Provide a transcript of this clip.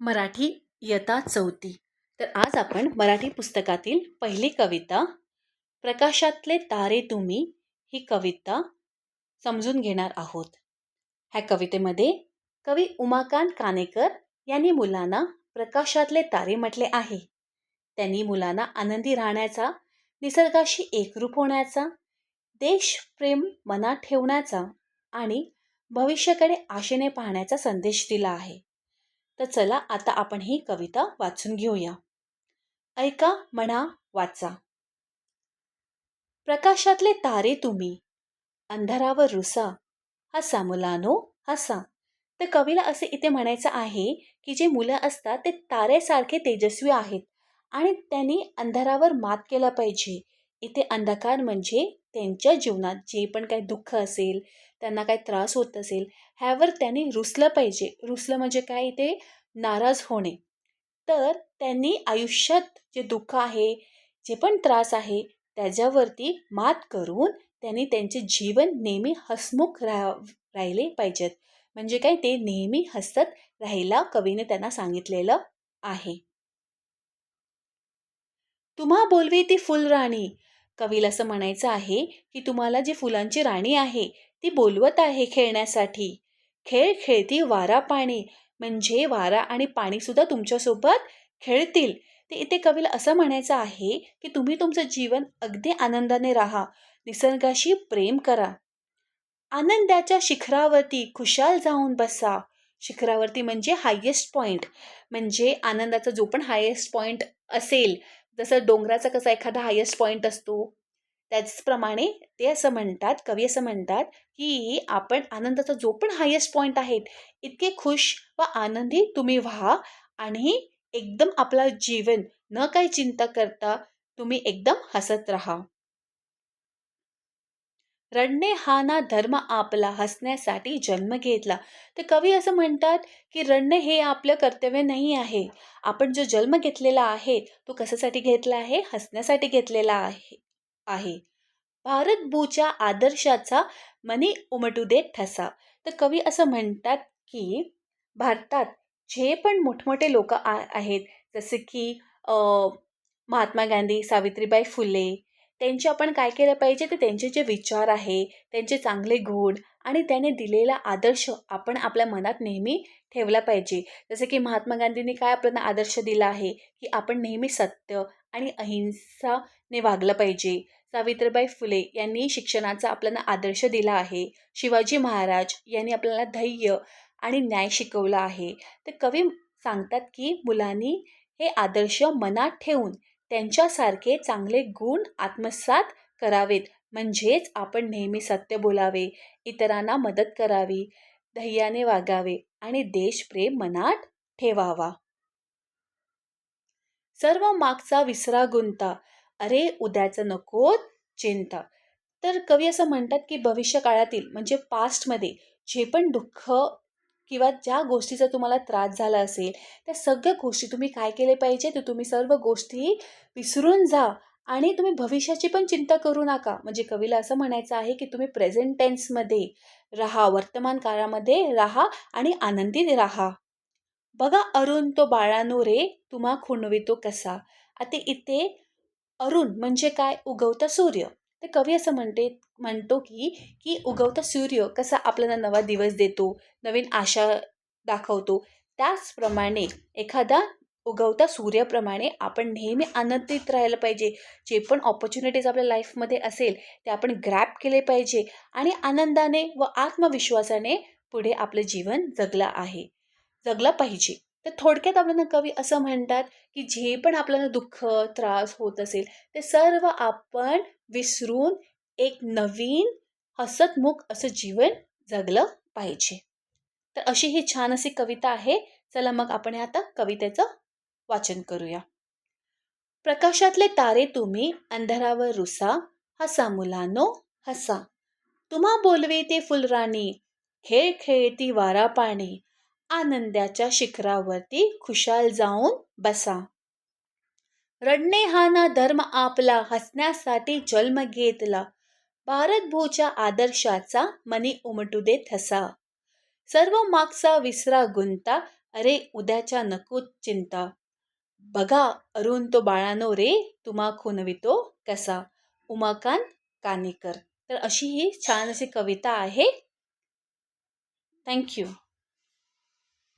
मराठी इयत्ता 4थी. तर आज आपण मराठी पुस्तकातील पहिली कविता प्रकाशातले तारे तुम्ही ही कविता समजून घेणार आहोत. ह्या कवितेमध्ये कवी उमाकांत कानेकर यांनी मुलांना प्रकाशातले तारे म्हटले आहे. त्यांनी मुलांना आनंदी राहण्याचा, निसर्गाशी एकरूप होण्याचा, देशप्रेम मनात ठेवण्याचा आणि भविष्याकडे आशेने पाहण्याचा संदेश दिला आहे. तर चला आता आपण ही कविता वाचून घेऊया. ऐका, म्हणा, वाचा. प्रकाशातले तारे तुम्ही, अंधारावर रुसा, हसा मुलांनो हसा. तर कवीला असे इथे म्हणायचं आहे की जे मुलं असतात ते तारेसारखे तेजस्वी आहेत आणि त्यांनी अंधारावर मात केला पाहिजे. इथे अंधकार म्हणजे त्यांच्या जीवनात जे पण काही दुःख असेल, त्यांना काही त्रास होत असेल, ह्यावर त्यांनी रुसलं पाहिजे. रुसलं म्हणजे काय, इथे नाराज होणे. तर त्यांनी आयुष्यात जे दुःख आहे, जे पण त्रास आहे, त्याच्यावरती मात करून त्यांनी त्यांचे जीवन नेहमी हसमुख राहिले पाहिजेत. म्हणजे काय, ते नेहमी हसत राहायला कवीने त्यांना सांगितलेलं आहे. तुम्हा बोलवी ती फुलराणी. कवीला असं म्हणायचं आहे की तुम्हाला जी फुलांची राणी आहे ती बोलवत आहे खेळण्यासाठी. खेळ खेळती वारा पाणी, म्हणजे वारा आणि पाणी सुद्धा तुमच्यासोबत खेळतील. ते इथे कवीला असं म्हणायचं आहे की तुम्ही तुमचं जीवन अगदी आनंदाने राहा, निसर्गाशी प्रेम करा. आनंदाच्या शिखरावरती खुशाल जाऊन बसा. शिखरावरती म्हणजे हायेस्ट पॉईंट, म्हणजे आनंदाचा जो पण हायेस्ट पॉईंट असेल, जसं डोंगराचा कसा एखादा हायेस्ट पॉईंट असतो, त्याचप्रमाणे ते असं म्हणतात, कवी असं म्हणतात की आपण आनंदाचा जो पण हायेस्ट पॉईंट आहेत, इतके खुश व आनंदी तुम्ही व्हा आणि एकदम आपलं जीवन न काही चिंता करता तुम्ही एकदम हसत राहा. रडणे हा ना धर्म आपला, हसण्यासाठी जन्म घेतला. तर कवी असं म्हणतात की रडणे हे आपलं कर्तव्य नाही आहे. आपण जो जन्म घेतलेला आहे तो कशासाठी घेतला आहे, हसण्यासाठी घेतलेला आहे. भारत भूच्या आदर्शाचा मनी उमटू दे ठसा. तर कवी असं म्हणतात की भारतात जे पण मोठमोठे लोक आहेत, जसे की महात्मा गांधी, सावित्रीबाई फुले, त्यांचे आपण काय केलं पाहिजे, तर त्यांचे जे विचार आहे, त्यांचे चांगले गुण आणि त्याने दिलेला आदर्श आपण आपल्या मनात नेहमी ठेवला पाहिजे. जसं की महात्मा गांधींनी काय आपल्याला आदर्श दिला आहे की आपण नेहमी सत्य आणि अहिंसाने वागलं पाहिजे. सावित्रीबाई फुले यांनी शिक्षणाचा आपल्याला आदर्श दिला आहे. शिवाजी महाराज यांनी आपल्याला धैर्य आणि न्याय शिकवला आहे. तर कवी सांगतात की मुलांनी हे आदर्श मनात ठेवून त्यांच्यासारखे चांगले गुण आत्मसात करावेत. म्हणजेच आपण नेहमी सत्य बोलावे, इतरांना मदत करावी, धैर्याने वागावे आणि देशप्रेम मनात ठेवावा. सर्व मागचा विसरा गुंता, अरे उद्याचं नको चिंता. तर कवी असं म्हणतात की भविष्य काळातील म्हणजे पास्टमध्ये जे पण दुःख किंवा ज्या गोष्टीचा तुम्हाला त्रास झाला असेल, त्या सगळ्या गोष्टी तुम्ही काय केले पाहिजे, तर तुम्ही सर्व गोष्टी विसरून जा आणि तुम्ही भविष्याची पण चिंता करू नका. म्हणजे कवीला असं म्हणायचं आहे की तुम्ही प्रेझेंट टेन्समध्ये राहा, वर्तमान काळामध्ये राहा आणि आनंदी राहा. बघा अरुण तो बाळानो रे, तुम्हा खुणवितो कसा. आता इथे अरुण म्हणजे काय, उगवता सूर्य. तर कवी असं म्हणतो की की उगवता सूर्य कसा आपल्याला नवा दिवस देतो, नवीन आशा दाखवतो, त्याचप्रमाणे एखादा उगवता सूर्याप्रमाणे आपण नेहमी आनंदित राहायला पाहिजे. जे पण ऑपॉर्च्युनिटीज आपल्या लाईफमध्ये असेल ते आपण ग्रॅब केले पाहिजे आणि आनंदाने व आत्मविश्वासाने पुढे आपलं जीवन जगलं पाहिजे. तर थोडक्यात आपल्याला कवी असं म्हणतात की जे पण आपल्याला दुःख त्रास होत असेल ते सर्व आपण विसरून एक नवीन हसतमुख असं जीवन जगलं पाहिजे. तर अशी ही छान अशी कविता आहे. चला मग आपण आता कवितेचं वाचन करूया. प्रकाशातले तारे तुम्ही, अंधारावर रुसा, हसा मुलांनो हसा. तुम्हा बोलवे ते फुलराणी, खेळ खेळती वारा पाणी, आनंदाच्या शिखरावरती खुशाल जाऊन बसा. रडणे हा ना धर्म आपला, हसण्यासाठी जन्म घेतला, भारत भूच्या आदर्शाचा मनी उमटू दे ठसा. सर्व मागचा विसरा गुंता, अरे उद्याच्या नकोच चिंता, बघा अरुण तो बाळानो रे, तुम्हा खुनवितो कसा. उमाकांत कानेकर. तर अशी ही छान अशी कविता आहे. थँक्यू.